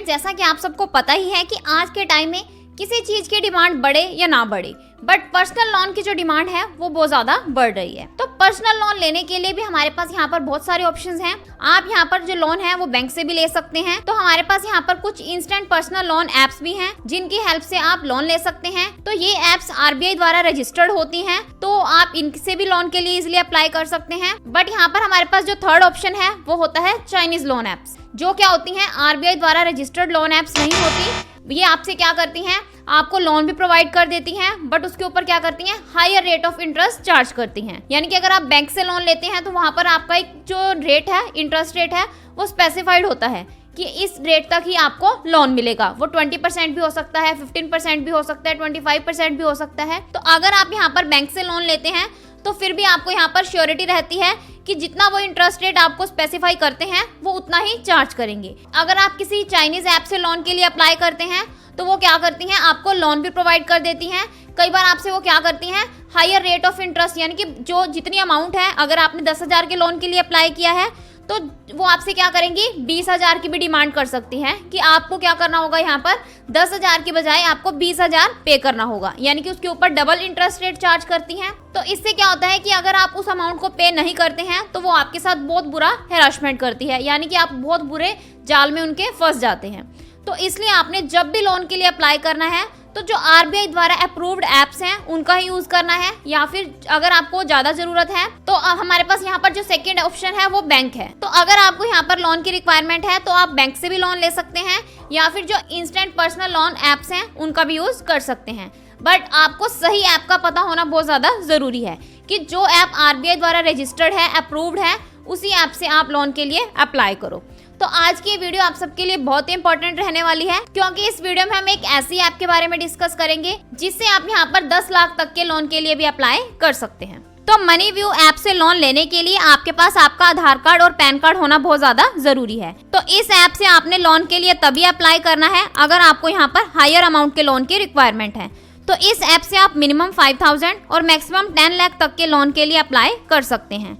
Friends, जैसा कि आप सबको पता ही है कि आज के टाइम में किसी चीज की डिमांड बढ़े या ना बढ़े, बट पर्सनल लोन की जो डिमांड है वो बहुत ज्यादा बढ़ रही है। तो पर्सनल लोन लेने के लिए भी हमारे पास यहाँ पर बहुत सारे ऑप्शंस हैं। आप यहाँ पर जो लोन है वो बैंक से भी ले सकते हैं। तो हमारे पास यहाँ पर कुछ इंस्टेंट पर्सनल लोन एप्स भी हैं जिनकी हेल्प से आप लोन ले सकते हैं। तो ये एप्स RBI द्वारा रजिस्टर्ड होती हैं, तो आप इनसे भी लोन के लिए इजिली अप्लाई कर सकते हैं। बट यहाँ पर हमारे पास जो थर्ड ऑप्शन है वो होता है चाइनीज लोन एप्स, जो क्या होती हैं RBI द्वारा रजिस्टर्ड लोन एप्स नहीं होती। ये आपसे क्या करती हैं, आपको लोन भी प्रोवाइड कर देती हैं, बट उसके ऊपर क्या करती हैं, higher rate of interest charge करती हैं। यानी कि अगर आप बैंक से लोन लेते हैं तो वहां पर आपका एक जो रेट है, इंटरेस्ट रेट है, वो स्पेसिफाइड होता है कि इस रेट तक ही आपको लोन मिलेगा। वो 20% भी हो सकता है, 15% भी हो सकता है, 25% भी हो सकता है। तो अगर आप यहाँ पर बैंक से लोन लेते हैं तो फिर भी आपको यहाँ पर श्योरिटी रहती है कि जितना वो इंटरेस्ट रेट आपको स्पेसिफाई करते हैं वो उतना ही चार्ज करेंगे। अगर आप किसी चाइनीज ऐप से लोन के लिए अप्लाई करते हैं तो वो क्या करती हैं, आपको लोन भी प्रोवाइड कर देती हैं। कई बार आपसे वो क्या करती हैं, हायर रेट ऑफ इंटरेस्ट, यानी कि जो जितनी अमाउंट है, अगर आपने 10,000 के लोन के लिए अप्लाई किया है तो वो आपसे क्या करेंगी, 20,000 की भी डिमांड कर सकती हैं कि आपको क्या करना होगा, यहाँ पर 10,000 की बजाय आपको 20,000 पे करना होगा। यानी कि उसके ऊपर डबल इंटरेस्ट रेट चार्ज करती हैं। तो इससे क्या होता है कि अगर आप उस अमाउंट को पे नहीं करते हैं तो वो आपके साथ बहुत बुरा हैरेसमेंट करती है, यानी कि आप बहुत बुरे जाल में उनके फंस जाते हैं। तो इसलिए आपने जब भी लोन के लिए अप्लाई करना है तो जो RBI द्वारा अप्रूव्ड एप्स हैं उनका ही यूज करना है, या फिर अगर आपको ज्यादा जरूरत है तो हमारे पास यहाँ पर जो सेकंड ऑप्शन है वो बैंक है। तो अगर आपको यहाँ पर लोन की रिक्वायरमेंट है तो आप बैंक से भी लोन ले सकते हैं, या फिर जो इंस्टेंट पर्सनल लोन एप्स हैं उनका भी यूज कर सकते हैं। बट आपको सही ऐप का पता होना बहुत ज्यादा जरूरी है कि जो ऐप RBI द्वारा रजिस्टर्ड है, अप्रूव्ड है, उसी ऐप से आप लोन के लिए अप्लाई करो। तो आज की वीडियो आप सबके लिए बहुत ही इंपॉर्टेंट रहने वाली है, क्योंकि इस वीडियो में हम एक ऐसी ऐप के बारे में डिस्कस करेंगे जिससे आप यहाँ पर 10 लाख तक के लोन के लिए भी अप्लाई कर सकते हैं। तो मनी व्यू ऐप से लोन लेने के लिए आपके पास आपका आधार कार्ड और पैन कार्ड होना बहुत ज्यादा जरूरी है। तो इस ऐप से आपने लोन के लिए तभी अप्लाई करना है अगर आपको यहाँ पर हायर अमाउंट के लोन की रिक्वायरमेंट है। तो इस ऐप से आप मिनिमम 5,000 और मैक्सिमम 10 लाख तक के लोन के लिए अप्लाई कर सकते हैं।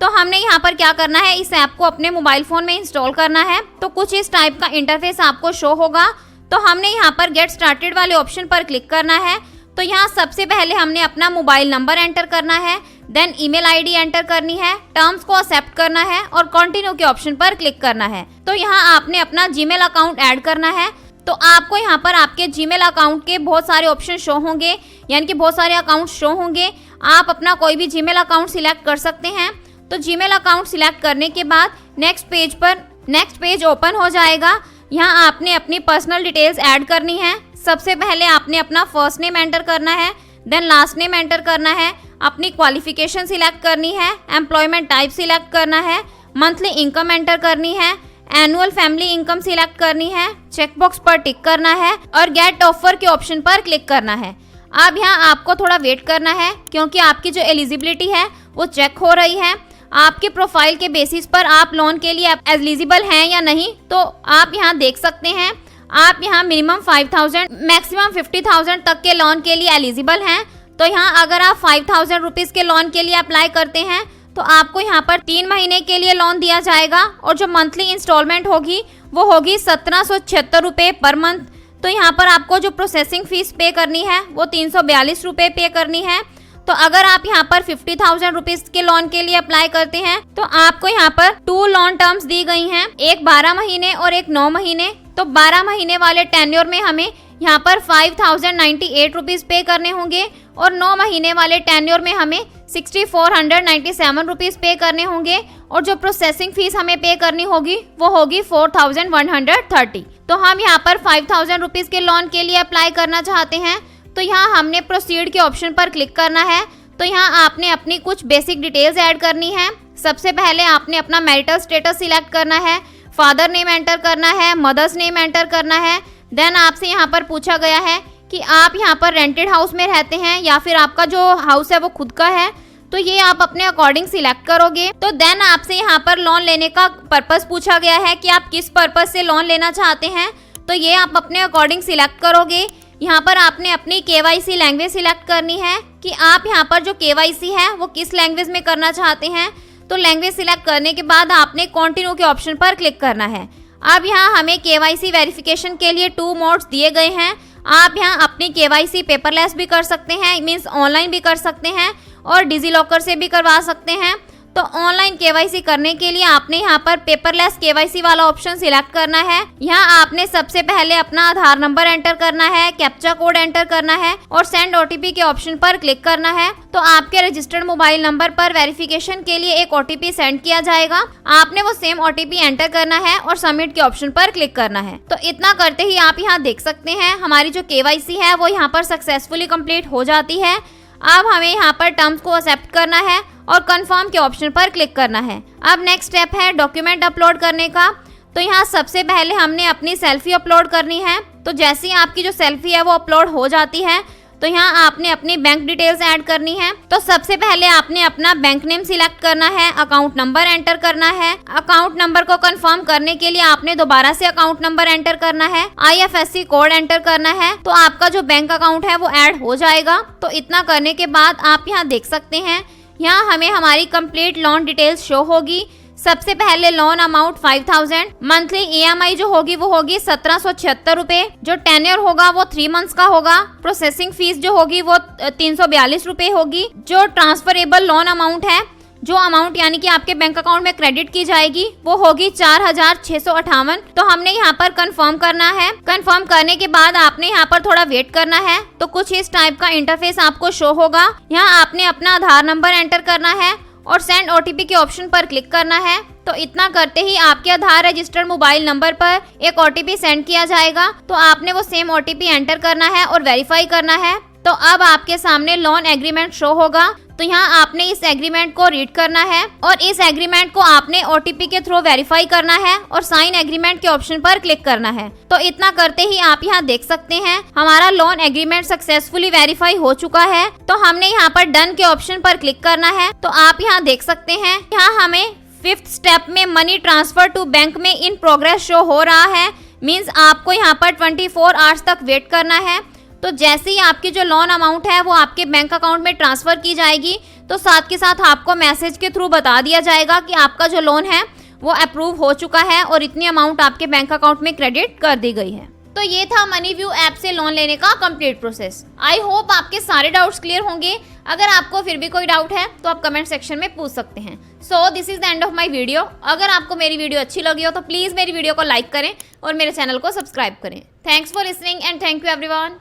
तो हमने यहाँ पर क्या करना है, इस ऐप को अपने मोबाइल फोन में इंस्टॉल करना है। तो कुछ इस टाइप का इंटरफेस आपको शो होगा। तो हमने यहाँ पर गेट स्टार्टेड वाले ऑप्शन पर क्लिक करना है। तो यहाँ सबसे पहले हमने अपना मोबाइल नंबर एंटर करना है, देन ईमेल आईडी एंटर करनी है, टर्म्स को एक्सेप्ट करना है और कंटिन्यू के ऑप्शन पर क्लिक करना है। तो यहाँ आपने अपना जीमेल अकाउंट ऐड करना है। तो आपको यहाँ पर आपके जीमेल अकाउंट के बहुत सारे ऑप्शन शो होंगे, यानी कि बहुत सारे अकाउंट शो होंगे। आप अपना कोई भी जीमेल अकाउंट सिलेक्ट कर सकते हैं। तो जीमेल अकाउंट सिलेक्ट करने के बाद नेक्स्ट पेज ओपन हो जाएगा। यहाँ आपने अपनी पर्सनल डिटेल्स ऐड करनी है। सबसे पहले आपने अपना फर्स्ट नेम एंटर करना है, देन लास्ट नेम एंटर करना है, अपनी क्वालिफिकेशन सिलेक्ट करनी है, एम्प्लॉयमेंट टाइप सिलेक्ट करना है, मंथली इनकम एंटर करनी है, एनुअल फैमिली इनकम सिलेक्ट करनी है, चेकबॉक्स पर टिक करना है और गेट ऑफर के ऑप्शन पर क्लिक करना है। अब यहाँ आपको थोड़ा वेट करना है क्योंकि आपकी जो एलिजिबिलिटी है वो चेक हो रही है। आपके प्रोफाइल के बेसिस पर आप लोन के लिए एलिजिबल हैं या नहीं, तो आप यहाँ देख सकते हैं। आप यहाँ मिनिमम 5,000 मैक्सिमम 50,000 तक के लोन के लिए एलिजिबल हैं। तो यहाँ अगर आप 5,000 रुपीज़ के लोन के लिए अप्लाई करते हैं तो आपको यहाँ पर 3 महीने के लिए लोन दिया जाएगा और जो मंथली इंस्टॉलमेंट होगी वो होगी 1,776 रुपये पर मंथ। तो यहाँ पर आपको जो प्रोसेसिंग फीस पे करनी है वो 342 रुपये पे करनी है। तो अगर आप यहाँ पर 50,000 रुपीज के लोन के लिए अप्लाई करते हैं तो आपको यहाँ पर 2 लोन टर्म्स दी गई हैं, एक 12 महीने और एक 9 महीने। तो 12 महीने वाले टेन्योर में हमें यहाँ पर 5,098 रुपीज पे करने होंगे और 9 महीने वाले टेन्योर में हमें 6,497 रुपीज पे करने होंगे और जो प्रोसेसिंग फीस हमें पे करनी होगी वो होगी 4,130। तो हम यहाँ पर 5,000 रुपीज के लोन के लिए अप्लाई करना चाहते हैं। तो यहाँ हमने प्रोसीड के ऑप्शन पर क्लिक करना है। तो यहाँ आपने अपनी कुछ बेसिक डिटेल्स ऐड करनी है। सबसे पहले आपने अपना मैरिटल स्टेटस सिलेक्ट करना है, फादर नेम एंटर करना है, मदर्स नेम एंटर करना है। देन आपसे यहाँ पर पूछा गया है कि आप यहाँ पर रेंटेड हाउस में रहते हैं या फिर आपका जो हाउस है वो खुद का है। तो ये आप अपने अकॉर्डिंग सिलेक्ट करोगे। तो देन आपसे यहाँ पर लोन लेने का पर्पस पूछा गया है कि आप किस पर्पस से लोन लेना चाहते हैं। तो ये आप अपने अकॉर्डिंग सिलेक्ट करोगे। यहाँ पर आपने अपनी KYC लैंग्वेज सिलेक्ट करनी है कि आप यहाँ पर जो KYC है वो किस लैंग्वेज में करना चाहते हैं। तो लैंग्वेज सिलेक्ट करने के बाद आपने कंटिन्यू के ऑप्शन पर क्लिक करना है। अब यहाँ हमें KYC वेरिफिकेशन के लिए 2 मोड्स दिए गए हैं। आप यहाँ अपनी KYC पेपरलेस भी कर सकते हैं, मीन्स ऑनलाइन भी कर सकते हैं और डिजीलॉकर से भी करवा सकते हैं। तो ऑनलाइन KYC करने के लिए आपने यहाँ पर पेपरलेस KYC वाला ऑप्शन सिलेक्ट करना है। यहाँ आपने सबसे पहले अपना आधार नंबर एंटर करना है, कैप्चा कोड एंटर करना है और सेंड OTP के ऑप्शन पर क्लिक करना है। तो आपके रजिस्टर्ड मोबाइल नंबर पर वेरिफिकेशन के लिए एक OTP सेंड किया जाएगा। आपने वो सेम OTP एंटर करना है और सबमिट के ऑप्शन पर क्लिक करना है। तो इतना करते ही आप यहाँ देख सकते हैं हमारी जो KYC है वो यहाँ पर सक्सेसफुली कंप्लीट हो जाती है। अब हमें यहाँ पर टर्म्स को एक्सेप्ट करना है और कंफर्म के ऑप्शन पर क्लिक करना है। अब नेक्स्ट स्टेप है डॉक्यूमेंट अपलोड करने का। तो यहाँ सबसे पहले हमने अपनी सेल्फी अपलोड करनी है। तो जैसे ही आपकी जो सेल्फी है वो अपलोड हो जाती है तो यहाँ आपने अपनी बैंक डिटेल्स ऐड करनी है। तो सबसे पहले आपने अपना बैंक नेम सिलेक्ट करना है, अकाउंट नंबर एंटर करना है। अकाउंट नंबर को कंफर्म करने के लिए आपने दोबारा से अकाउंट नंबर एंटर करना है, IFSC कोड एंटर करना है। तो आपका जो बैंक अकाउंट है वो ऐड हो जाएगा। तो इतना करने के बाद आप यहाँ देख सकते हैं यहाँ हमें हमारी कंप्लीट लोन डिटेल्स शो होगी। सबसे पहले लोन अमाउंट 5000, मंथली EMI जो होगी वो होगी 1776 रुपए, जो टेन्योर होगा वो 3 मंथ्स का होगा, प्रोसेसिंग फीस जो होगी वो 342 रुपए होगी, जो ट्रांसफरेबल लोन अमाउंट है, जो अमाउंट यानी कि आपके बैंक अकाउंट में क्रेडिट की जाएगी वो होगी 4658। तो हमने यहाँ पर कंफर्म करना है। कंफर्म करने के बाद आपने यहाँ पर थोड़ा वेट करना है। तो कुछ इस टाइप का इंटरफेस आपको शो होगा। यहाँ आपने अपना आधार नंबर एंटर करना है और सेंड OTP के ऑप्शन पर क्लिक करना है। तो इतना करते ही आपके आधार रजिस्टर्ड मोबाइल नंबर पर एक OTP सेंड किया जाएगा। तो आपने वो सेम OTP एंटर करना है और वेरीफाई करना है। तो अब आपके सामने लोन एग्रीमेंट शो होगा। तो यहाँ आपने इस एग्रीमेंट को रीड करना है और इस एग्रीमेंट को आपने OTP के थ्रू वेरीफाई करना है और साइन एग्रीमेंट के ऑप्शन पर क्लिक करना है। तो इतना करते ही आप यहाँ देख सकते हैं हमारा लोन एग्रीमेंट सक्सेसफुली वेरीफाई हो चुका है। तो हमने यहाँ पर डन के ऑप्शन पर क्लिक करना है। तो आप यहाँ देख सकते हैं यहाँ हमें 5th स्टेप में मनी ट्रांसफर टू बैंक में इन प्रोग्रेस शो हो रहा है। मीन्स आपको यहाँ पर 24 आवर्स तक वेट करना है। तो जैसे ही आपकी जो लोन अमाउंट है वो आपके बैंक अकाउंट में ट्रांसफर की जाएगी तो साथ के साथ आपको मैसेज के थ्रू बता दिया जाएगा कि आपका जो लोन है वो अप्रूव हो चुका है और इतनी अमाउंट आपके बैंक अकाउंट में क्रेडिट कर दी गई है। तो ये था मनीव्यू ऐप से लोन लेने का कंप्लीट प्रोसेस। आई होप आपके सारे डाउट्स क्लियर होंगे। अगर आपको फिर भी कोई डाउट है तो आप कमेंट सेक्शन में पूछ सकते हैं। So this is the end of my video. अगर आपको मेरी वीडियो अच्छी लगी हो तो प्लीज़ मेरी वीडियो को लाइक करें और मेरे चैनल को सब्सक्राइब करें। Thanks for listening and thank you everyone.